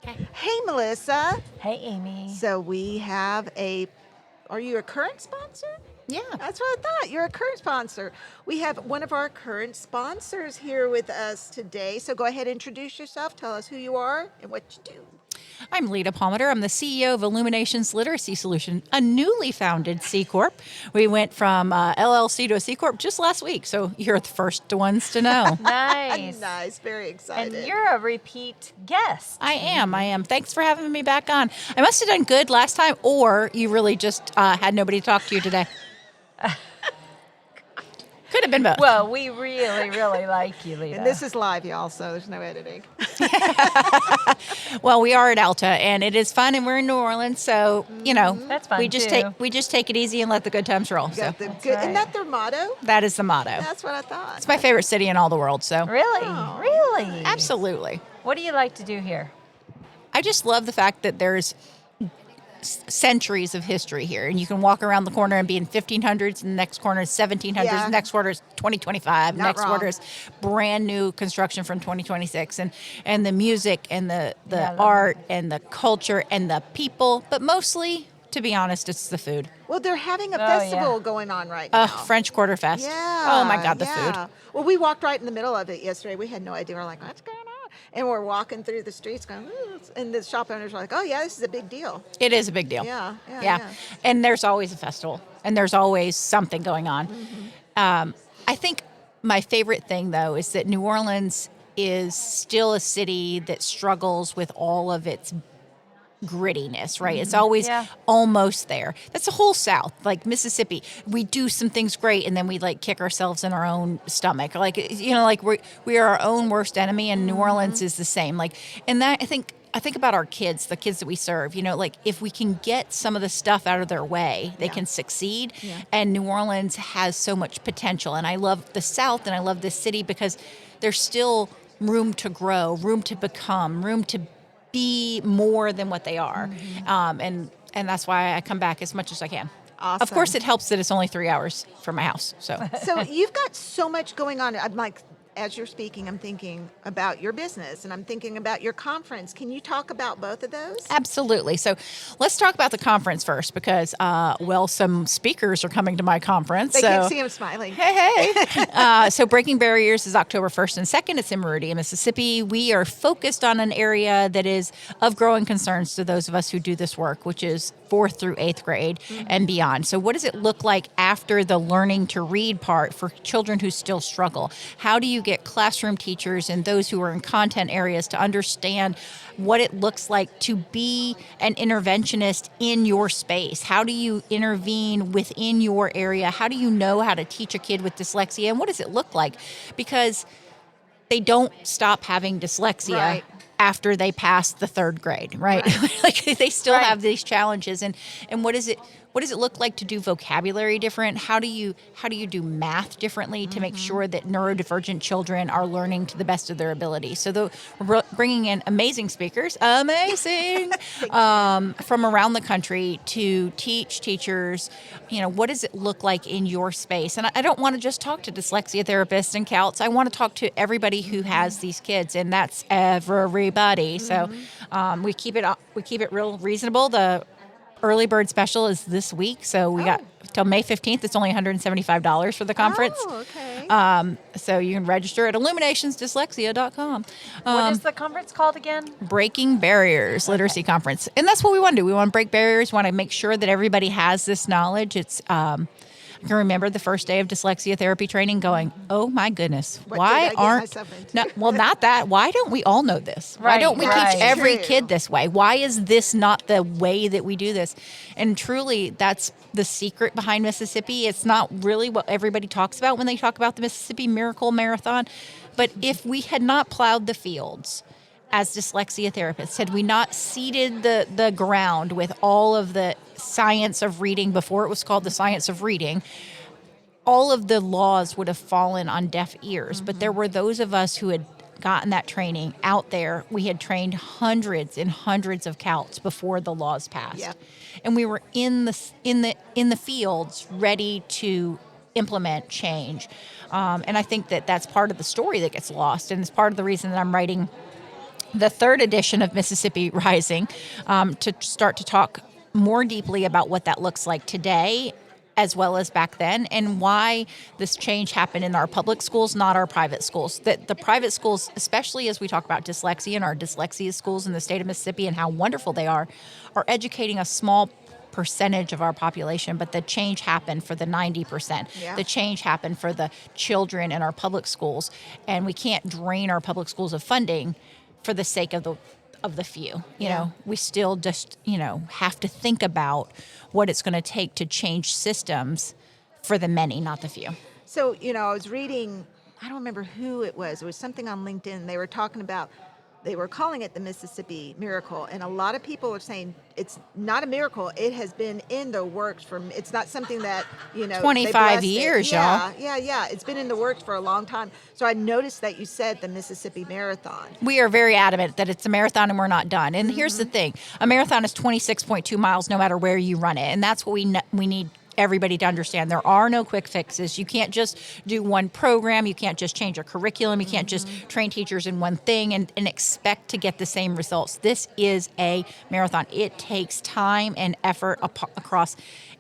Okay. Hey, Melissa. Hey, Amy. So we have are you a current sponsor? Yeah. That's what I thought. You're a current sponsor. We have one of our current sponsors here with us today. So go ahead and introduce yourself. Tell us who you are and what you do. I'm Lita Palmiter. I'm the CEO of Illumination Literacy Solutions, a newly founded C Corp. We went from LLC to a C Corp just last week, so you're the first ones to know. Nice. Nice. Very excited. And you're a repeat guest. I am. Thanks for having me back on. I must have done good last time, or you really just had nobody to talk to you today. Could have been both. Well, we really, really like you, Lita. And this is live, y'all, so there's no editing. Well, we are at ALTA, and it is fun, and we're in New Orleans, so That's fun, we just too. take it easy and let the good times roll. So Got the That's good, right. Isn't that their motto? that is the motto. That's what I thought. It's my favorite city in all the world. So Really? Oh. Really? absolutely. What do you like to do here? I just love the fact that there's centuries of history here, and you can walk around the corner and be in 1500s, and the next corner is 1700s, Yeah. the next corner is 2025, Not next wrong. quarter is brand new construction from 2026, and the music and the Yeah, I love art and the culture and the people, but mostly, to be honest, it's the food. Well, they're having a yeah. festival going on right now. French Quarter Fest. Yeah. Oh my God, the food. Well, we walked right in the middle of it yesterday. We had no idea. We're like, what's going on? And we're walking through the streets going, ooh, and the shop owners are like, oh, yeah, this is a big deal. It is a big deal. Yeah. And there's always a festival, and there's always something going on. I think my favorite thing, though, is that New Orleans is still a city that struggles with all of its grittiness, right? It's always Yeah. almost there. That's the whole South, like Mississippi. We do some things great, and then we like kick ourselves in our own stomach. Like like we are our own worst enemy, and New Orleans is the same. Like, and that I think about our kids, the kids that we serve. Like if we can get some of the stuff out of their way, they can succeed. Yeah. And New Orleans has so much potential. And I love the South, and I love this city because there's still room to grow, room to become, room to be more than what they are. And that's why I come back as much as I can. Awesome. Of course, it helps that it's only 3 hours from my house. So So you've got so much going on. I'm like, as you're speaking, I'm thinking about your business and I'm thinking about your conference. Can you talk about both of those? absolutely. So let's talk about the conference first because, some speakers are coming to my conference. They so. can't see him smiling. Hey. So Breaking Barriers is October 1st and 2nd. It's in Meridian, Mississippi. We are focused on an area that is of growing concerns to those of us who do this work, which is 4th through 8th grade and beyond. So what does it look like after the learning to read part for children who still struggle? How do you get classroom teachers and those who are in content areas to understand what it looks like to be an interventionist in your space? How do you intervene within your area? How do you know how to teach a kid with dyslexia? And what does it look like? Because they don't stop having dyslexia Right. after they pass the 3rd grade, right? Like they still have these challenges. And what is it? What does it look like to do vocabulary different? How do you do math differently to make sure that neurodivergent children are learning to the best of their ability? So we're bringing in amazing speakers, from around the country to teach teachers, what does it look like in your space? And I don't want to just talk to dyslexia therapists and CALTs. I want to talk to everybody who has these kids, and that's everybody. So we keep it real reasonable. The early bird special is this week, so we got till May 15th. It's only $175 for the conference. Oh, okay. So you can register at illuminationsdyslexia.com. What is the conference called again? Breaking Barriers Literacy Conference. And that's what we want to do. We want to break barriers. We want to make sure that everybody has this knowledge. It's I can remember the first day of dyslexia therapy training going, oh my goodness, What why did I get aren't, myself into? no, well, not that. Why don't we all know this? Why Right, don't we right. teach every True. kid this way? Why is this not the way that we do this? And truly, that's the secret behind Mississippi. It's not really what everybody talks about when they talk about the Mississippi Miracle Marathon. But if we had not plowed the fields as dyslexia therapists, had we not seeded the ground with all of the science of reading before it was called the science of reading, all of the laws would have fallen on deaf ears. But there were those of us who had gotten that training out there. We had trained hundreds and hundreds of CALTs before the laws passed. Yep. And we were in the fields ready to implement change. And I think that that's part of the story that gets lost, and it's part of the reason that I'm writing the third edition of Mississippi Rising to start to talk more deeply about what that looks like today as well as back then, and why this change happened in our public schools, not our private schools. That the private schools, especially as we talk about dyslexia and our dyslexia schools in the state of Mississippi and how wonderful they are educating a small percentage of our population, but the change happened for the 90%. Yeah. The change happened for the children in our public schools, and we can't drain our public schools of funding for the sake of the few. You know, we still just, have to think about what it's going to take to change systems for the many, not the few. So, I was reading, I don't remember who it was something on LinkedIn. They were talking about, they were calling it the Mississippi Miracle. And a lot of people were saying it's not a miracle. It has been in the works it's not something that, 25 years, y'all. Yeah. It's been in the works for a long time. So I noticed that you said the Mississippi Marathon. We are very adamant that it's a marathon and we're not done. And here's the thing. A marathon is 26.2 miles no matter where you run it. And that's what we need everybody to understand. There are no quick fixes. You can't just do one program. You can't just change a curriculum. You can't just train teachers in one thing and expect to get the same results. This is a marathon. It takes time and effort across.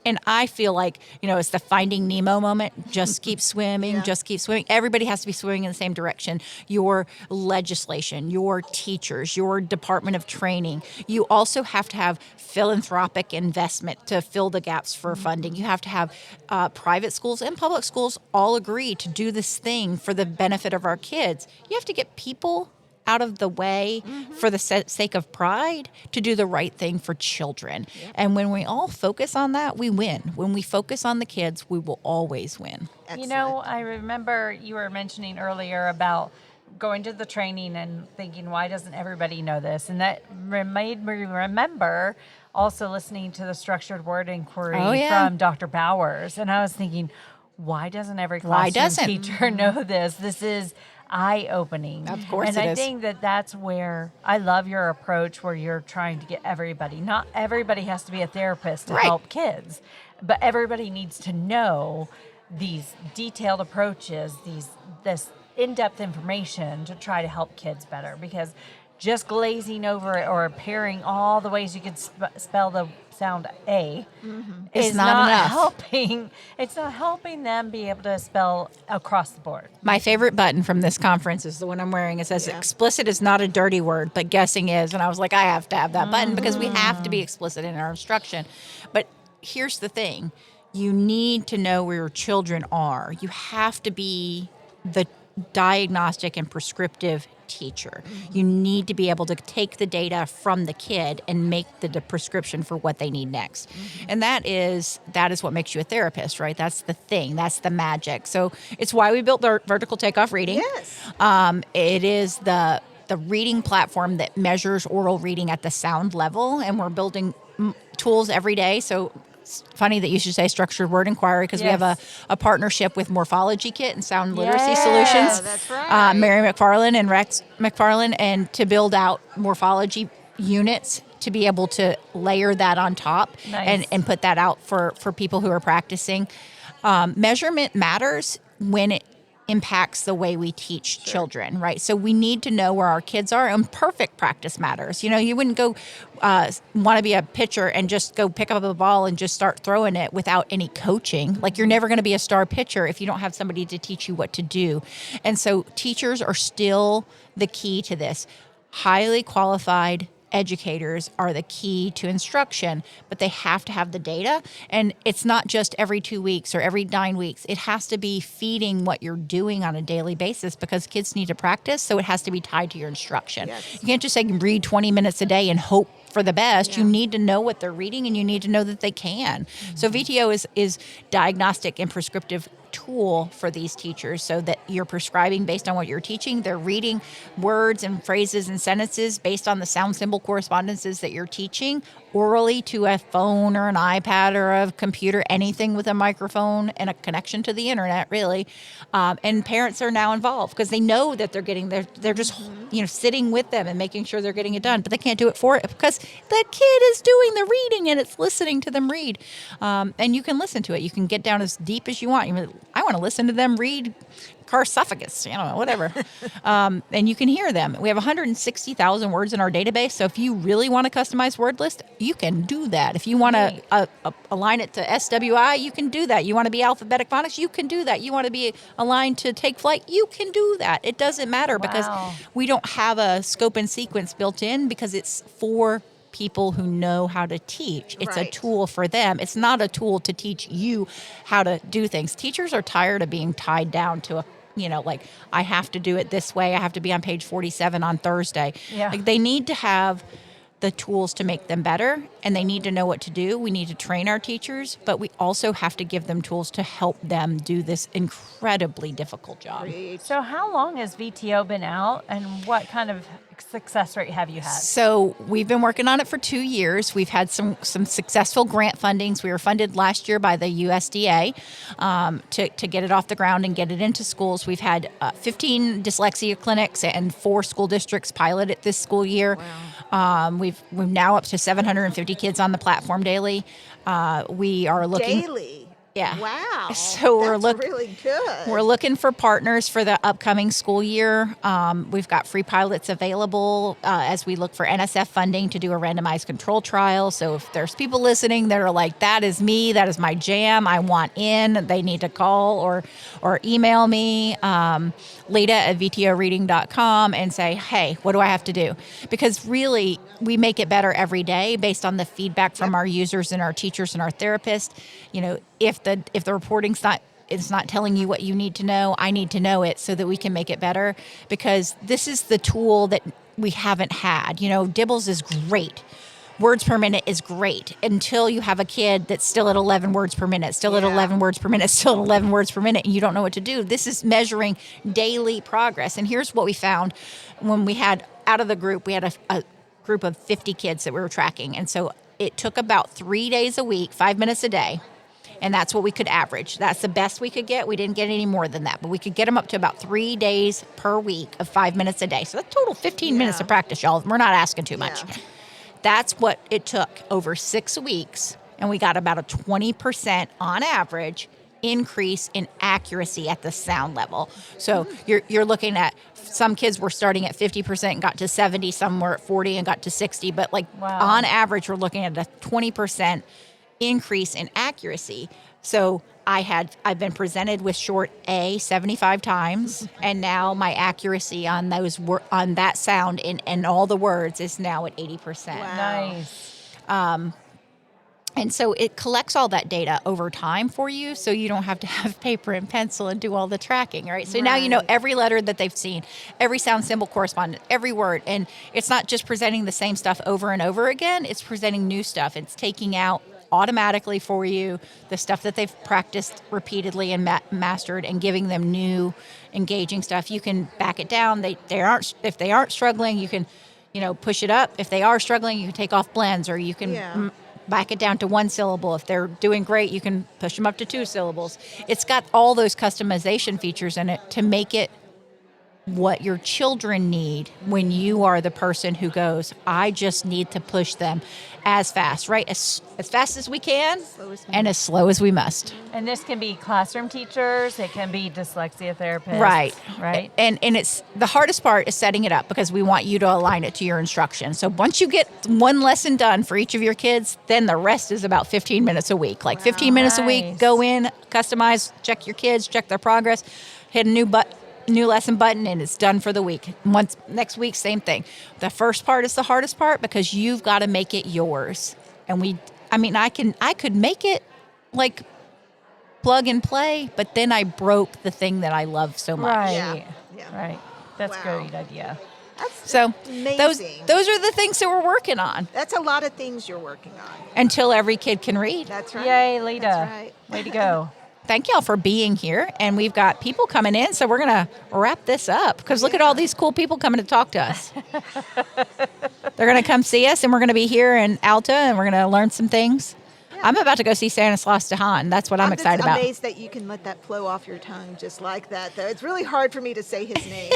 And I feel like, it's the Finding Nemo moment. Just keep swimming, just keep swimming. Everybody has to be swimming in the same direction. Your legislation, your teachers, your Department of Training. You also have to have philanthropic investment to fill the gaps for funding. You have to have private schools and public schools all agree to do this thing for the benefit of our kids. You have to get people out of the way for the sake of pride to do the right thing for children. Yep. And when we all focus on that, we win. When we focus on the kids, we will always win. Excellent. I remember you were mentioning earlier about going to the training and thinking, why doesn't everybody know this? And that made me remember also listening to the structured word inquiry from Dr. Bowers. And I was thinking, why doesn't every classroom teacher know this? This is eye-opening. Of course and it I is. think that's where I love your approach, where you're trying to get everybody. Not everybody has to be a therapist to help kids, but everybody needs to know these detailed approaches, this in-depth information to try to help kids better. Because just glazing over it or pairing all the ways you could spell the sound A is not enough. helping. It's not helping them be able to spell across the board. My favorite button from this conference is the one I'm wearing. It says, explicit is not a dirty word, but guessing is. And I was like, I have to have that button because we have to be explicit in our instruction. But here's the thing. You need to know where your children are. You have to be the diagnostic and prescriptive teacher. You need to be able to take the data from the kid and make the prescription for what they need next. And that is what makes you a therapist, right? That's the thing. That's the magic. So it's why we built the vertical takeoff reading. Yes. It is the reading platform that measures oral reading at the sound level, and we're building tools every day. So it's funny that you should say structured word inquiry because we have a partnership with Morphology Kit and Sound Literacy Solutions. That's right. Mary McFarland and Rex McFarland, and to build out morphology units to be able to layer that on top and put that out for people who are practicing. Measurement matters when it impacts the way we teach children, right? So we need to know where our kids are, and perfect practice matters. You wouldn't go want to be a pitcher and just go pick up a ball and just start throwing it without any coaching. Like, you're never going to be a star pitcher if you don't have somebody to teach you what to do. And so teachers are still the key to this. Highly qualified educators are the key to instruction, but they have to have the data. And it's not just every 2 weeks or every 9 weeks. It has to be feeding what you're doing on a daily basis because kids need to practice. So it has to be tied to your instruction. Yes. You can't just say read 20 minutes a day and hope for the best. Yeah. You need to know what they're reading, and you need to know that they can. Mm-hmm. So VTO is diagnostic and prescriptive tool for these teachers so that you're prescribing based on what you're teaching. They're reading words and phrases and sentences based on the sound symbol correspondences that you're teaching orally to a phone or an iPad or a computer, anything with a microphone and a connection to the internet, really. And parents are now involved because they know that they're just sitting with them and making sure they're getting it done, but they can't do it for it because the kid is doing the reading and it's listening to them read. And you can listen to it. You can get down as deep as you want. You I want to listen to them read Carsophagus, whatever. And you can hear them. We have 160,000 words in our database. So if you really want a customized word list, you can do that. If you want to align it to SWI, you can do that. You want to be alphabetic phonics, you can do that. You want to be aligned to take flight, you can do that. It doesn't matter because we don't have a scope and sequence built in because it's for people who know how to teach. It's a tool for them. It's not a tool to teach you how to do things. Teachers are tired of being tied down to a, like, I have to do it this way. I have to be on page 47 on Thursday. Yeah. Like, they need to have the tools to make them better, and they need to know what to do. We need to train our teachers, but we also have to give them tools to help them do this incredibly difficult job. So how long has VTO been out, and what kind of success rate have you had? So we've been working on it for 2 years. We've had some successful grant fundings. We were funded last year by the USDA to get it off the ground and get it into schools. We've had 15 dyslexia clinics and 4 school districts pilot it this school year. Wow. We're now up to 750 kids on the platform daily. We are looking daily. Yeah. Wow. So that's really good. We're looking for partners for the upcoming school year. We've got free pilots available as we look for NSF funding to do a randomized control trial. So if there's people listening that are like, that is me, that is my jam, I want in, they need to call or email me, Lita@vtoreading.com, and say, hey, what do I have to do? Because really, we make it better every day based on the feedback from our users and our teachers and our therapists. If the reporting's not telling you what you need to know, I need to know it so that we can make it better, because this is the tool that we haven't had. Dibbles is great. Words per minute is great until you have a kid that's still at 11 words per minute, still at 11 words per minute, still at 11 words per minute, and you don't know what to do. This is measuring daily progress. And here's what we found when we had, out of the group, we had a group of 50 kids that we were tracking. And so it took about 3 days a week, 5 minutes a day. And that's what we could average. That's the best we could get. We didn't get any more than that, but we could get them up to about 3 days per week of 5 minutes a day. So that's total 15 minutes of practice, y'all. We're not asking too much. Yeah. That's what it took over 6 weeks. And we got about a 20% on average increase in accuracy at the sound level. So you're looking at, some kids were starting at 50% and got to 70, some were at 40 and got to 60. But on average, we're looking at a 20% increase in accuracy. So I've been presented with short A 75 times, and now my accuracy on on that sound and all the words is now at 80%. Wow. Nice. And so it collects all that data over time for you, so you don't have to have paper and pencil and do all the tracking, right? So now you know every letter that they've seen, every sound symbol correspondence, every word. And it's not just presenting the same stuff over and over again, it's presenting new stuff. It's taking out automatically for you the stuff that they've practiced repeatedly and mastered, and giving them new engaging stuff. You can back it down. If they aren't struggling, you can push it up. If they are struggling, you can take off blends, or you can back it down to 1 syllable. If they're doing great, you can push them up to 2 syllables. It's got all those customization features in it to make it what your children need when you are the person who goes, I just need to push them as fast, right? As fast as we can and as slow as we must. And this can be classroom teachers, it can be dyslexia therapists. Right. And it's the hardest part is setting it up, because we want you to align it to your instruction. So once you get one lesson done for each of your kids, then the rest is about 15 minutes a week. 15 minutes a week, go in, customize, check your kids, check their progress, hit a new lesson button, and it's done for the week. Next week, same thing. The first part is the hardest part, because you've got to make it yours. And I could make it like plug and play, but then I broke the thing that I love so much. Right. Yeah. Right. That's a great idea. That's So amazing. those are the things that we're working on That's a lot of things you're working on. until every kid can read. That's right. Yay, Lita. That's right. Way to go. Thank y'all for being here. And we've got people coming in, so we're going to wrap this up, because look at all these cool people coming to talk to us. They're going to come see us, and we're going to be here in ALTA, and we're going to learn some things. Yeah. I'm about to go see Stanislaus Dehaan. That's what I'm excited about. I'm amazed that you can let that flow off your tongue just like that, though. It's really hard for me to say his name.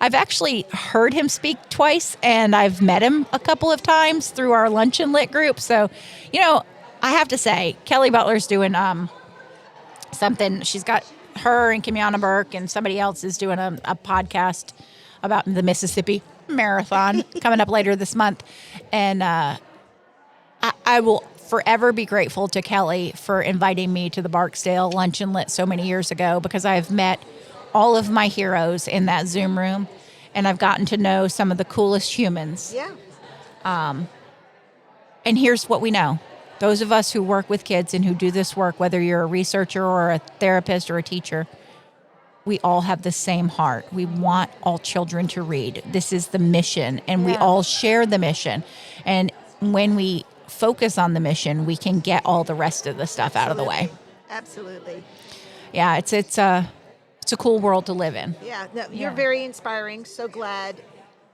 I've actually heard him speak twice, and I've met him a couple of times through our Lunch and Lit group. So, I have to say, Kelly Butler's doing something. She's got her and Kimiana Burke and somebody else is doing a podcast about the Mississippi Marathon coming up later this month. And I will forever be grateful to Kelly for inviting me to the Barksdale Lunch and Lit so many years ago, because I've met all of my heroes in that Zoom room, and I've gotten to know some of the coolest humans. Yeah. And here's what we know. Those of us who work with kids and who do this work, whether you're a researcher or a therapist or a teacher, we all have the same heart. We want all children to read. This is the mission, and we all share the mission. And when we focus on the mission, we can get all the rest of the stuff out of the way. Absolutely. Yeah, it's a cool world to live in. Yeah, no, you're very inspiring. So glad.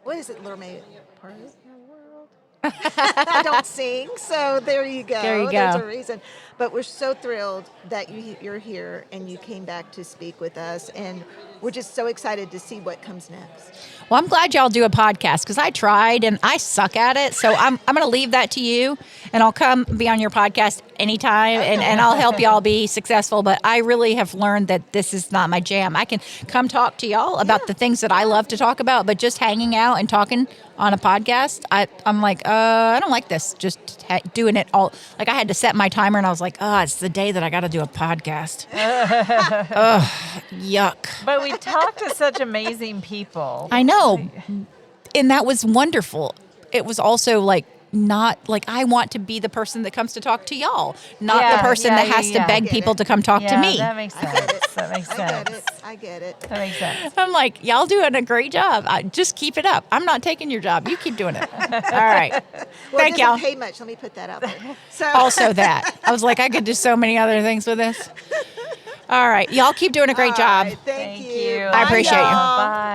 What is it, Little May? Part of your world? I don't sing, so there you go. There you go. There's a reason. But we're so thrilled that you're here and you came back to speak with us, and we're just so excited to see what comes next. Well, I'm glad y'all do a podcast, because I tried and I suck at it. So I'm going to leave that to you, and I'll come be on your podcast anytime, and I'll help y'all be successful. But I really have learned that this is not my jam. I can come talk to y'all about the things that I love to talk about, but just hanging out and talking on a podcast, I'm like, I don't like this. Just doing it all. Like, I had to set my timer, and I was like, it's the day that I got to do a podcast. Yuck. But we talk to such amazing people. I know. And that was wonderful. It was also like, not like I want to be the person that comes to talk to y'all, not the person that has to beg people to come talk to me. That makes sense. That makes sense. I get it. That makes sense. I'm like, y'all doing a great job. Just keep it up. I'm not taking your job. You keep doing it. All right. Well, Thank it y'all. doesn't pay much. Let me put that out there. So Also that. I was like, I could do so many other things with this. All right. Y'all keep doing a great job. Thank you. you. I appreciate you. y'all. Bye.